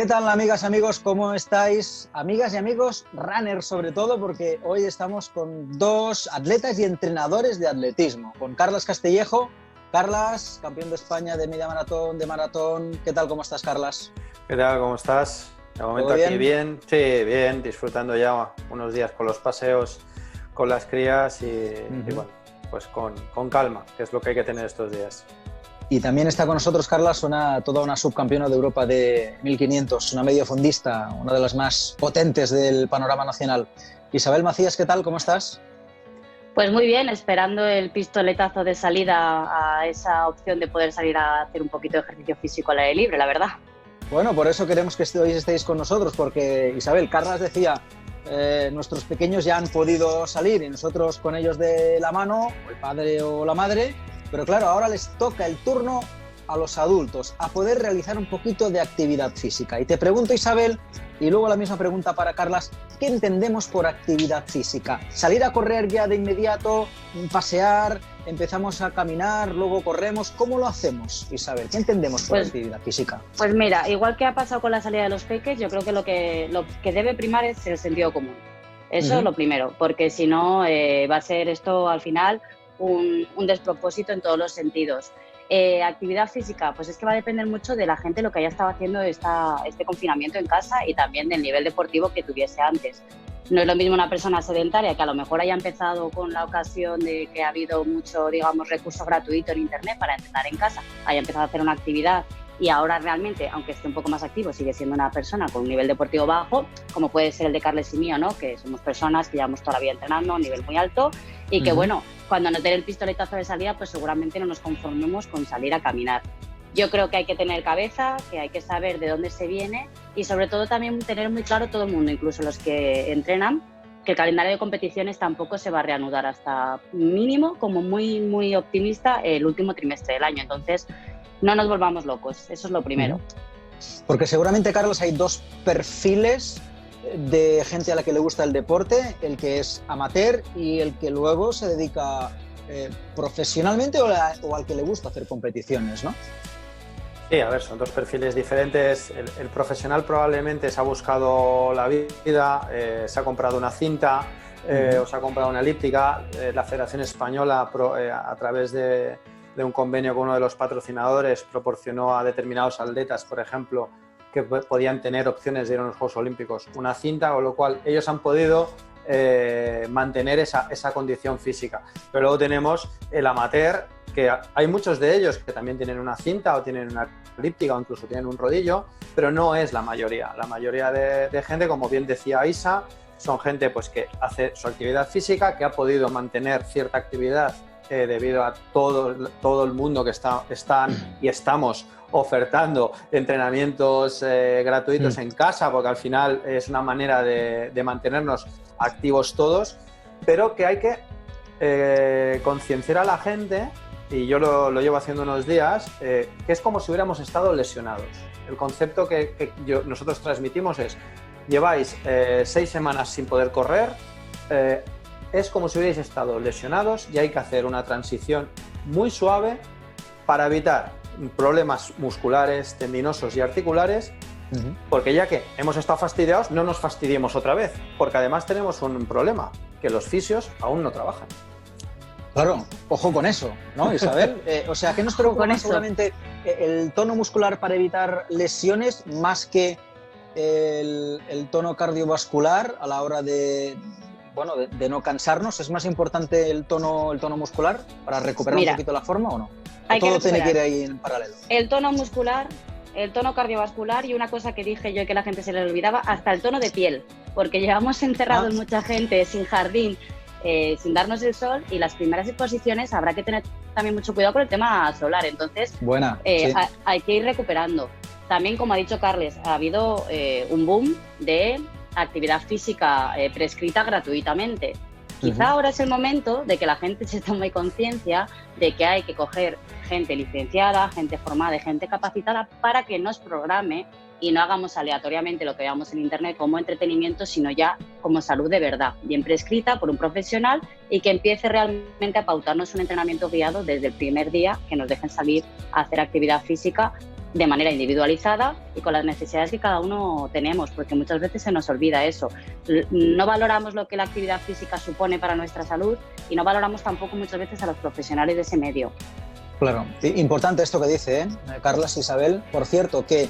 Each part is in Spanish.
¿Qué tal, amigas, amigos? ¿Cómo estáis? Amigas y amigos, runners sobre todo, porque hoy estamos con dos atletas y entrenadores de atletismo. Con Carlas Castillejo. Carlas, campeón de España de media maratón, de maratón. ¿Qué tal? ¿Cómo estás, Carlas? ¿Qué tal? ¿Cómo estás? De momento aquí bien. Sí, bien, disfrutando ya unos días con los paseos, con las crías y bueno, pues con calma, que es lo que hay que tener estos días. Y también está con nosotros, Carla, toda una subcampeona de Europa de 1500, una mediofondista, una de las más potentes del panorama nacional. Isabel Macías, ¿qué tal? ¿Cómo estás? Pues muy bien, esperando el pistoletazo de salida a esa opción de poder salir a hacer un poquito de ejercicio físico al aire libre, la verdad. Bueno, por eso queremos que hoy estéis con nosotros, porque Isabel, Carlas decía, nuestros pequeños ya han podido salir y nosotros con ellos de la mano, o el padre o la madre. Pero claro, ahora les toca el turno a los adultos, a poder realizar un poquito de actividad física. Y te pregunto, Isabel, y luego la misma pregunta para Carlas, ¿qué entendemos por actividad física? ¿Salir a correr ya de inmediato, pasear, empezamos a caminar, luego corremos? ¿Cómo lo hacemos, Isabel? ¿Qué entendemos por actividad física? Pues mira, igual que ha pasado con la salida de los peques, yo creo que lo que debe primar es el sentido común. Eso es lo primero, porque si no va a ser esto al final un despropósito en todos los sentidos. Actividad física, pues es que va a depender mucho de la gente lo que haya estado haciendo este confinamiento en casa y también del nivel deportivo que tuviese antes. No es lo mismo una persona sedentaria que a lo mejor haya empezado con la ocasión de que ha habido mucho, digamos, recurso gratuito en internet para entrenar en casa, haya empezado a hacer una actividad y ahora realmente, aunque esté un poco más activo, sigue siendo una persona con un nivel deportivo bajo, como puede ser el de Carles y mío, ¿no? Que somos personas que llevamos toda la vida entrenando a un nivel muy alto y que, bueno, cuando nos den el pistoletazo de salida, pues seguramente no nos conformemos con salir a caminar. Yo creo que hay que tener cabeza, que hay que saber de dónde se viene y sobre todo también tener muy claro todo el mundo, incluso los que entrenan, que el calendario de competiciones tampoco se va a reanudar hasta mínimo, como muy, muy optimista, el último trimestre del año. Entonces, no nos volvamos locos, eso es lo primero. Porque seguramente, Carlos, hay dos perfiles de gente a la que le gusta el deporte, el que es amateur y el que luego se dedica profesionalmente o al que le gusta hacer competiciones, ¿no? Sí, a ver, son dos perfiles diferentes. El profesional probablemente se ha buscado la vida, se ha comprado una cinta o se ha comprado una elíptica. La Federación Española, a través de un convenio con uno de los patrocinadores, proporcionó a determinados atletas, por ejemplo, que podían tener opciones de ir a los Juegos Olímpicos una cinta, con lo cual ellos han podido mantener esa condición física. Pero luego tenemos el amateur, que hay muchos de ellos que también tienen una cinta o tienen una elíptica o incluso tienen un rodillo, pero no es la mayoría. La mayoría de gente, como bien decía Isa, son gente pues, que hace su actividad física, que ha podido mantener cierta actividad debido a todo el mundo que están y estamos ofertando entrenamientos gratuitos en casa, porque al final es una manera de mantenernos activos todos, pero que hay que concienciar a la gente, y yo lo llevo haciendo unos días, que es como si hubiéramos estado lesionados. El concepto que nosotros transmitimos es: lleváis 6 semanas sin poder correr, es como si hubierais estado lesionados y hay que hacer una transición muy suave para evitar problemas musculares, tendinosos y articulares, porque ya que hemos estado fastidiados, no nos fastidiemos otra vez, porque además tenemos un problema, que los fisios aún no trabajan. Claro, ojo con eso, ¿no, Isabel? O sea, ¿qué nos preocupa seguramente el tono muscular para evitar lesiones más que el tono cardiovascular a la hora de no cansarnos? ¿Es más importante el tono muscular para recuperar un poquito la forma o no? ¿O todo tiene que ir ahí en paralelo? El tono muscular, el tono cardiovascular y una cosa que dije yo que la gente se le olvidaba, hasta el tono de piel, porque llevamos encerrados mucha gente sin jardín, sin darnos el sol, y las primeras exposiciones habrá que tener también mucho cuidado con el tema solar. Entonces, hay que ir recuperando. También, como ha dicho Carles, ha habido un boom de actividad física prescrita gratuitamente. Quizá ahora es el momento de que la gente se tome conciencia de que hay que coger gente licenciada, gente formada y gente capacitada para que nos programe y no hagamos aleatoriamente lo que veamos en internet como entretenimiento, sino ya como salud de verdad, bien prescrita por un profesional y que empiece realmente a pautarnos un entrenamiento guiado desde el primer día, que nos dejen salir a hacer actividad física de manera individualizada y con las necesidades que cada uno tenemos, porque muchas veces se nos olvida eso. No valoramos lo que la actividad física supone para nuestra salud y no valoramos tampoco muchas veces a los profesionales de ese medio. Claro, importante esto que dice, Carlas, Isabel. Por cierto, que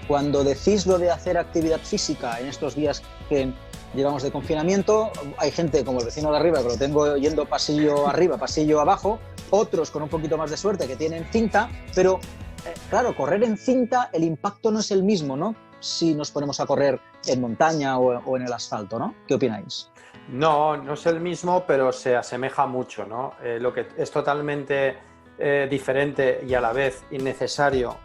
cuando decís lo de hacer actividad física en estos días que llevamos de confinamiento, hay gente como el vecino de arriba que lo tengo yendo pasillo arriba, pasillo abajo, otros con un poquito más de suerte que tienen cinta, pero claro, correr en cinta, el impacto no es el mismo, ¿no? Si nos ponemos a correr en montaña o en el asfalto, ¿no? ¿Qué opináis? No, no es el mismo, pero se asemeja mucho, ¿no? Lo que es totalmente diferente y a la vez innecesario,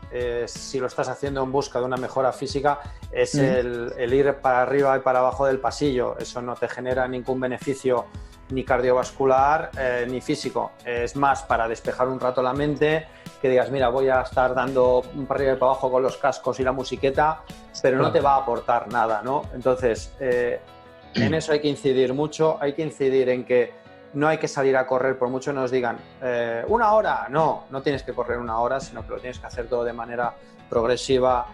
si lo estás haciendo en busca de una mejora física, es el ir para arriba y para abajo del pasillo. Eso no te genera ningún beneficio ni cardiovascular ni físico. Es más para despejar un rato la mente, que digas, mira, voy a estar dando para arriba y para abajo con los cascos y la musiqueta, pero no te va a aportar nada, ¿no? Entonces, en eso hay que incidir mucho, hay que incidir en que no hay que salir a correr por mucho nos digan una hora, no tienes que correr una hora, sino que lo tienes que hacer todo de manera progresiva,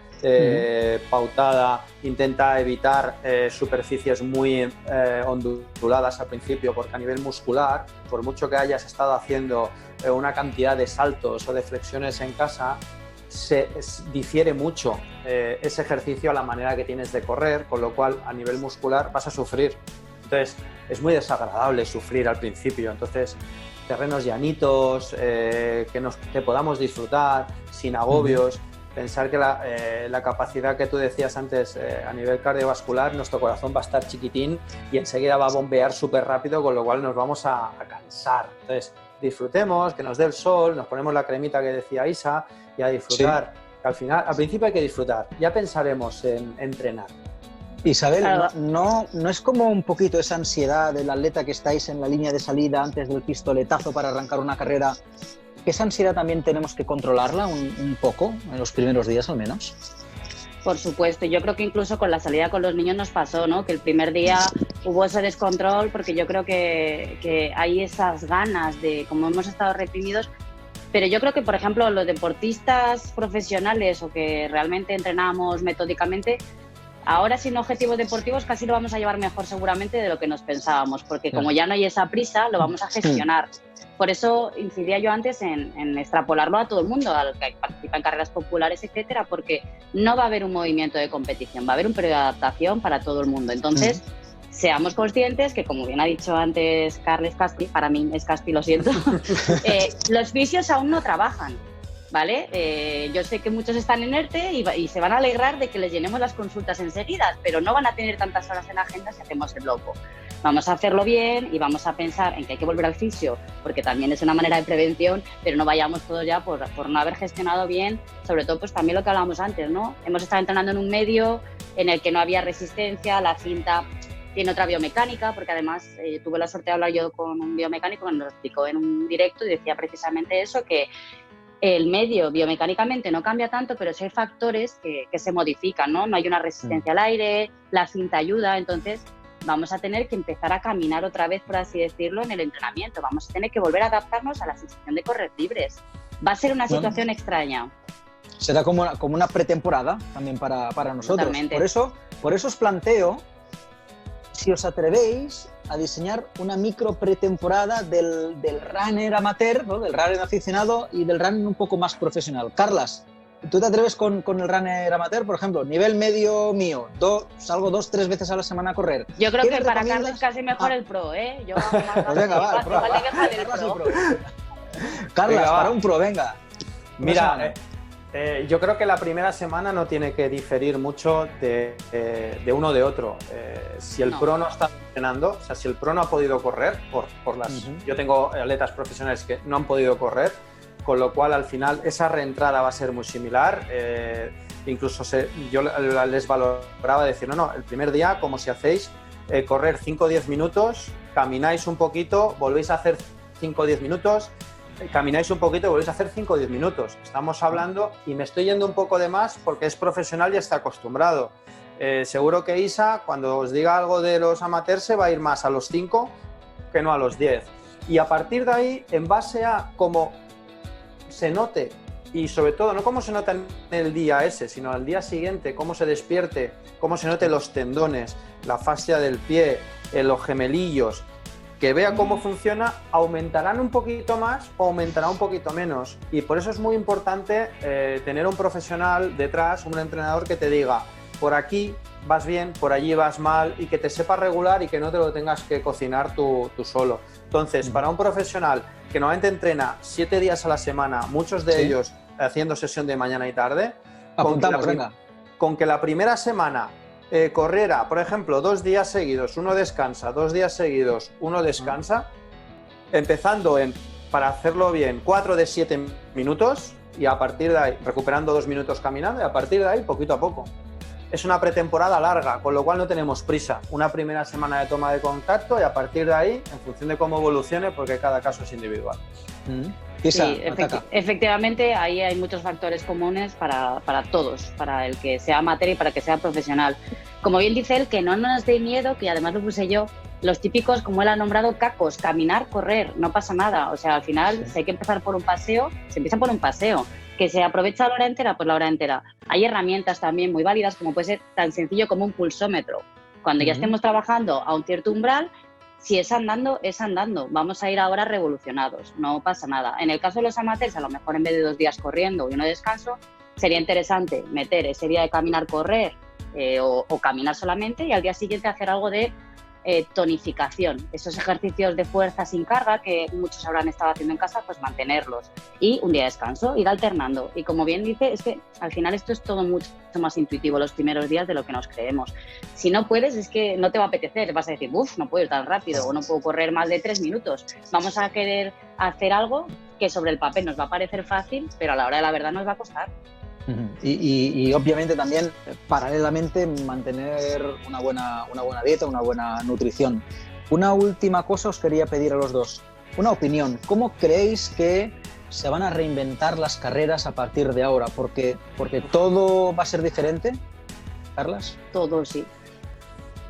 pautada. Intenta evitar superficies muy onduladas al principio, porque a nivel muscular, por mucho que hayas estado haciendo una cantidad de saltos o de flexiones en casa, difiere mucho ese ejercicio a la manera que tienes de correr, con lo cual a nivel muscular vas a sufrir. Entonces, es muy desagradable sufrir al principio. Entonces, terrenos llanitos, que podamos disfrutar sin agobios. Pensar que la capacidad que tú decías antes a nivel cardiovascular, nuestro corazón va a estar chiquitín y enseguida va a bombear súper rápido, con lo cual nos vamos a cansar. Entonces, disfrutemos, que nos dé el sol, nos ponemos la cremita que decía Isa y a disfrutar. Sí. Al principio hay que disfrutar, ya pensaremos en entrenar. Isabel, ¿no es como un poquito esa ansiedad del atleta que estáis en la línea de salida antes del pistoletazo para arrancar una carrera? ¿Que esa ansiedad también tenemos que controlarla un poco, en los primeros días al menos? Por supuesto, yo creo que incluso con la salida con los niños nos pasó, ¿no? Que el primer día hubo ese descontrol, porque yo creo que hay esas ganas de, como hemos estado reprimidos, pero yo creo que, por ejemplo, los deportistas profesionales o que realmente entrenamos metódicamente, ahora sin objetivos deportivos casi lo vamos a llevar mejor seguramente de lo que nos pensábamos, porque como ya no hay esa prisa, lo vamos a gestionar. Por eso incidía yo antes en extrapolarlo a todo el mundo, al que participa en carreras populares, etcétera, porque no va a haber un movimiento de competición, va a haber un periodo de adaptación para todo el mundo. Entonces, seamos conscientes que, como bien ha dicho antes Carles Casti, para mí es Casti, lo siento, los fisios aún no trabajan, ¿vale? Yo sé que muchos están en ERTE y se van a alegrar de que les llenemos las consultas enseguida, pero no van a tener tantas horas en la agenda si hacemos el loco. Vamos a hacerlo bien y vamos a pensar en que hay que volver al fisio, porque también es una manera de prevención, pero no vayamos todos ya por no haber gestionado bien, sobre todo pues también lo que hablábamos antes, ¿no? Hemos estado entrenando en un medio en el que no había resistencia, la cinta tiene otra biomecánica, porque además tuve la suerte de hablar yo con un biomecánico que nos lo explicó en un directo y decía precisamente eso, que el medio biomecánicamente no cambia tanto, pero sí hay factores que se modifican, ¿no? No hay una resistencia al aire, la cinta ayuda, entonces vamos a tener que empezar a caminar otra vez, por así decirlo, en el entrenamiento. Vamos a tener que volver a adaptarnos a la sensación de correr libres. Va a ser una situación extraña. Será como una pretemporada también para nosotros. Totalmente. Por eso os planteo, si os atrevéis a diseñar una micro pretemporada del runner amateur, ¿no? Del runner aficionado y del runner un poco más profesional. Carlas, ¿tú te atreves con el runner amateur, por ejemplo? Nivel medio mío, salgo 2-3 veces a la semana a correr. Yo creo que para Carles casi mejor el pro, ¿eh? Yo hago más pues venga, va, el pro. Carlas, venga, para un pro, venga. Mira, yo creo que la primera semana no tiene que diferir mucho de uno de otro. Si el pro no está entrenando, o sea, si el pro no ha podido correr, yo tengo atletas profesionales que no han podido correr, con lo cual al final esa reentrada va a ser muy similar. Incluso yo les valoraba decir, no, el primer día, como si hacéis, correr 5 o 10 minutos, camináis un poquito, volvéis a hacer 5 o 10 minutos, camináis un poquito y volvéis a hacer 5 o 10 minutos. Estamos hablando, y me estoy yendo un poco de más porque es profesional y está acostumbrado. Seguro que Isa, cuando os diga algo de los amateurs, se va a ir más a los 5 que no a los 10. Y a partir de ahí, en base a cómo se note y sobre todo, no cómo se nota en el día ese, sino al día siguiente, cómo se despierte, cómo se noten los tendones, la fascia del pie, los gemelillos, que vea cómo funciona, aumentarán un poquito más o aumentará un poquito menos. Y por eso es muy importante tener un profesional detrás, un entrenador que te diga, por aquí vas bien, por allí vas mal, y que te sepa regular y que no te lo tengas que cocinar tú solo. Entonces, para un profesional que normalmente entrena 7 días a la semana, muchos de ellos haciendo sesión de mañana y tarde, con que la primera semana corriera, por ejemplo, 2 días seguidos, uno descansa, 2 días seguidos, uno descansa, empezando para hacerlo bien, 4 de 7 minutos, y a partir de ahí, recuperando 2 minutos caminando, y a partir de ahí, poquito a poco. Es una pretemporada larga, con lo cual no tenemos prisa. Una primera semana de toma de contacto y a partir de ahí, en función de cómo evolucione, porque cada caso es individual. Sí, efectivamente, ahí hay muchos factores comunes para todos, para el que sea amateur y para el que sea profesional. Como bien dice él, que no nos dé miedo, que además lo puse yo, los típicos, como él ha nombrado, cacos, caminar, correr, no pasa nada. O sea, al final, si hay que empezar por un paseo, se empieza por un paseo. Que se aprovecha la hora entera, pues la hora entera. Hay herramientas también muy válidas, como puede ser tan sencillo como un pulsómetro. Cuando ya estemos trabajando a un cierto umbral, si es andando, es andando. Vamos a ir ahora revolucionados, no pasa nada. En el caso de los amateurs, a lo mejor en vez de 2 días corriendo y uno de descanso, sería interesante meter ese día de caminar, correr o caminar solamente, y al día siguiente hacer algo de tonificación. Esos ejercicios de fuerza sin carga que muchos habrán estado haciendo en casa, pues mantenerlos. Y un día de descanso, ir alternando. Y como bien dice, es que al final esto es todo mucho más intuitivo los primeros días de lo que nos creemos. Si no puedes, es que no te va a apetecer. Vas a decir, uff, no puedo ir tan rápido o no puedo correr más de 3 minutos. Vamos a querer hacer algo que sobre el papel nos va a parecer fácil, pero a la hora de la verdad nos va a costar. Y obviamente también, paralelamente, mantener una buena dieta, una buena nutrición. Una última cosa os quería pedir a los dos. Una opinión. ¿Cómo creéis que se van a reinventar las carreras a partir de ahora? Porque todo va a ser diferente, Carlas. Todo, sí.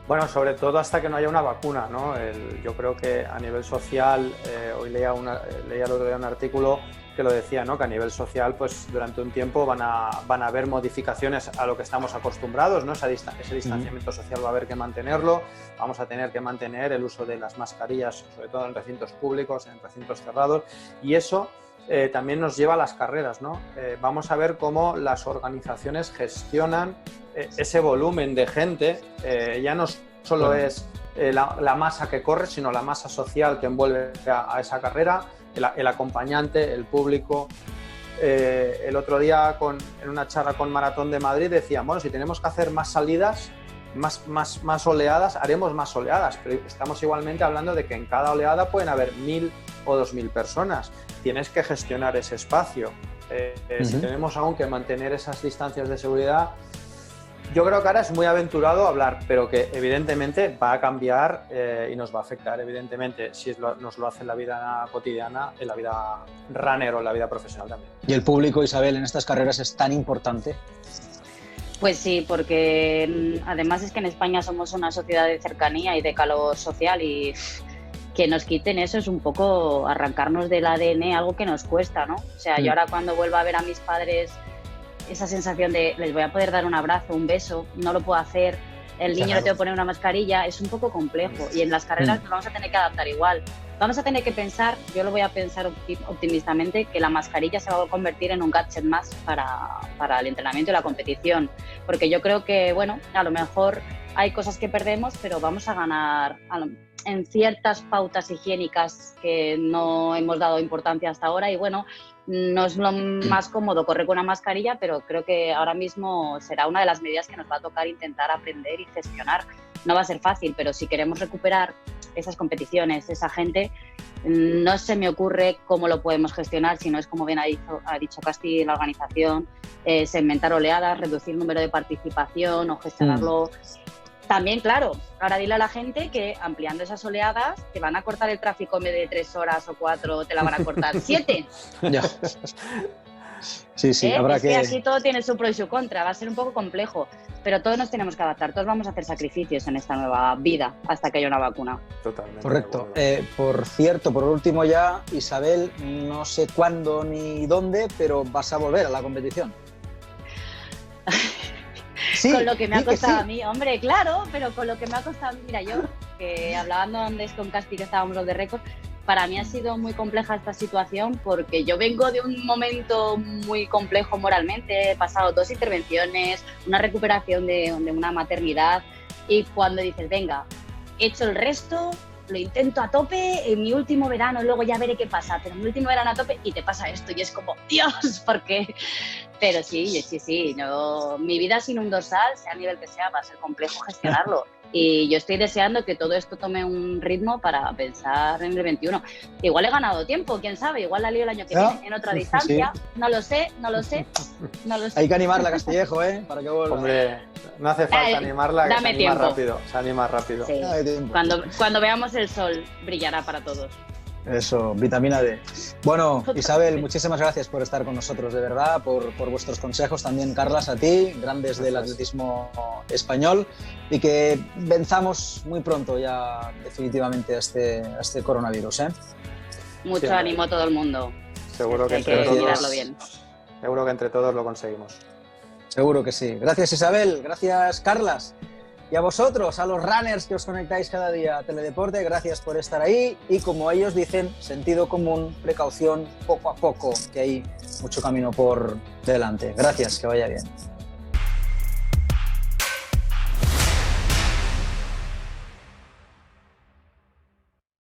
Bueno, sobre todo hasta que no haya una vacuna, ¿no? Yo creo que a nivel social, hoy leía el otro día un artículo que lo decía, ¿no? Que a nivel social, pues durante un tiempo van a haber modificaciones a lo que estamos acostumbrados, ¿no? Ese distanciamiento social va a haber que mantenerlo, vamos a tener que mantener el uso de las mascarillas, sobre todo en recintos públicos, en recintos cerrados, y eso también nos lleva a las carreras, ¿no? Vamos a ver cómo las organizaciones gestionan ese volumen de gente, ya no solo es la masa que corre, sino la masa social que envuelve a esa carrera, el acompañante, el público. El otro día en una charla con Maratón de Madrid decían, bueno, si tenemos que hacer más salidas, más oleadas, haremos más oleadas, pero estamos igualmente hablando de que en cada oleada pueden haber 1.000 o 2.000 personas. Tienes que gestionar ese espacio. Si tenemos aún que mantener esas distancias de seguridad, yo creo que ahora es muy aventurado hablar, pero que evidentemente va a cambiar y nos va a afectar, evidentemente, si nos lo hace en la vida cotidiana, en la vida runner o en la vida profesional también. ¿Y el público, Isabel, en estas carreras es tan importante? Pues sí, porque además es que en España somos una sociedad de cercanía y de calor social, y que nos quiten eso es un poco arrancarnos del ADN, algo que nos cuesta, ¿no? O sea, yo ahora cuando vuelva a ver a mis padres, esa sensación de les voy a poder dar un abrazo, un beso, no lo puedo hacer, el niño le tengo que poner una mascarilla, es un poco complejo, y en las carreras nos vamos a tener que adaptar igual. Vamos a tener que pensar, yo lo voy a pensar optimistamente, que la mascarilla se va a convertir en un gadget más para el entrenamiento y la competición, porque yo creo que, bueno, a lo mejor hay cosas que perdemos, pero vamos a ganar en ciertas pautas higiénicas que no hemos dado importancia hasta ahora, y bueno, no es lo más cómodo correr con una mascarilla, pero creo que ahora mismo será una de las medidas que nos va a tocar intentar aprender y gestionar. No va a ser fácil, pero si queremos recuperar esas competiciones, esa gente, no se me ocurre cómo lo podemos gestionar, si no es como bien ha dicho Casti, la organización, segmentar oleadas, reducir el número de participación o gestionarlo. También, claro, ahora dile a la gente que ampliando esas oleadas te van a cortar el tráfico en vez de 3 horas o 4, te la van a cortar 7. Ya. Sí, sí, habrá Es que aquí todo tiene su pro y su contra, va a ser un poco complejo, pero todos nos tenemos que adaptar, todos vamos a hacer sacrificios en esta nueva vida hasta que haya una vacuna. Totalmente. Correcto. Por cierto, por último ya, Isabel, no sé cuándo ni dónde, pero vas a volver a la competición. Sí, con lo que me ha costado a mí, hombre, claro, pero con lo que me ha costado a mí, mira, yo, que hablando antes con Caspi, que estábamos los de récord, para mí ha sido muy compleja esta situación porque yo vengo de un momento muy complejo moralmente, he pasado 2 intervenciones, una recuperación de una maternidad y cuando dices, venga, he hecho el resto, lo intento a tope, en mi último verano, luego ya veré qué pasa, pero en mi último verano a tope y te pasa esto y es como, Dios, ¿por qué? Pero sí, no, mi vida sin un dorsal, sea a nivel que sea, va a ser complejo gestionarlo. Y yo estoy deseando que todo esto tome un ritmo para pensar en el 21. Igual he ganado tiempo, quién sabe, igual la lío el año que viene en otra distancia. Sí. No lo sé. Hay que animarla, Castillejo, para que vuelva. Hombre, no hace falta animarla, que se anima rápido. Sí. Cuando veamos el sol, brillará para todos. Eso, vitamina D. Bueno, Isabel, muchísimas gracias por estar con nosotros, de verdad, por vuestros consejos. También, Carlas, a ti, grandes del atletismo español, y que venzamos muy pronto ya definitivamente a este coronavirus. Mucho ánimo a todo el mundo. Seguro que entre todos lo conseguimos. Seguro que sí. Gracias, Isabel. Gracias, Carlas. Y a vosotros, a los runners que os conectáis cada día a Teledeporte, gracias por estar ahí. Y como ellos dicen, sentido común, precaución, poco a poco, que hay mucho camino por delante. Gracias, que vaya bien.